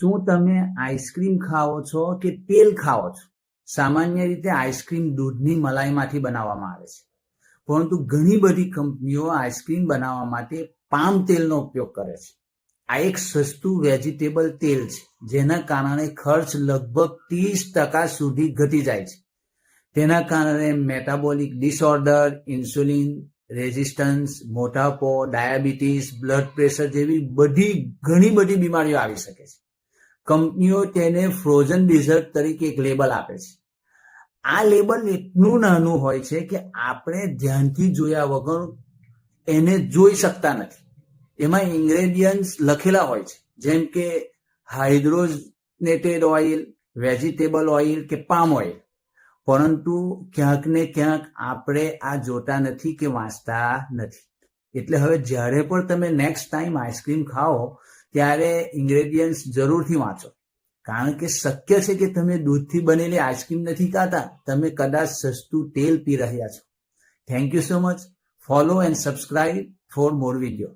શું તમે આઈસ્ક્રીમ ખાઓ છો કે તેલ ખાઓ છો? સામાન્ય રીતે આઈસ્ક્રીમ દૂધની મલાઈમાંથી બનાવવામાં આવે છે, પરંતુ ઘણી બધી કંપનીઓ આઈસ્ક્રીમ બનાવવા માટે પામ તેલનો ઉપયોગ કરે છે. આ એક સસ્તું વેજીટેબલ તેલ છે, જેના કારણે ખર્ચ લગભગ 30% સુધી ઘટી જાય છે. તેના કારણે મેટાબોલિક ડિસઓર્ડર, ઇન્સ્યુલિન રેઝિસ્ટન્સ, મોટાપો, ડાયાબિટીસ, બ્લડ પ્રેશર જેવી ઘણી બધી બીમારીઓ આવી શકે છે. કંપનીઓ તેને ફ્રોઝન ડિઝર્ટ તરીકે એક લેબલ આપે છે. આ લેબલ એટલું નાનું હોય છે કે આપણે ધ્યાનથી જોયા વગર એને જોઈ શકતા નથી. એમાં ઇન્ગ્રેડિયન્ટ્સ લખેલા હોય છે, જેમ કે હાઇડ્રોજનેટેડ ઓઇલ, વેજીટેબલ ઓઇલ કે પામ ઓઇલ, પરંતુ ક્યાંક ને ક્યાંક આપણે આ જોતા નથી કે વાંચતા નથી. એટલે હવે જ્યારે પણ તમે નેક્સ્ટ ટાઈમ આઈસ્ક્રીમ ખાઓ ત્યારે ઇન્ગ્રેડિયન્ટ્સ જરૂરથી વાંચો, કારણ કે શક્ય છે કે તમે દૂધથી બનેલી આઈસ્ક્રીમ નથી ખાતા, તમે કદાચ સસ્તું તેલ પી રહ્યા છો. Thank you so much. Follow and subscribe for more video.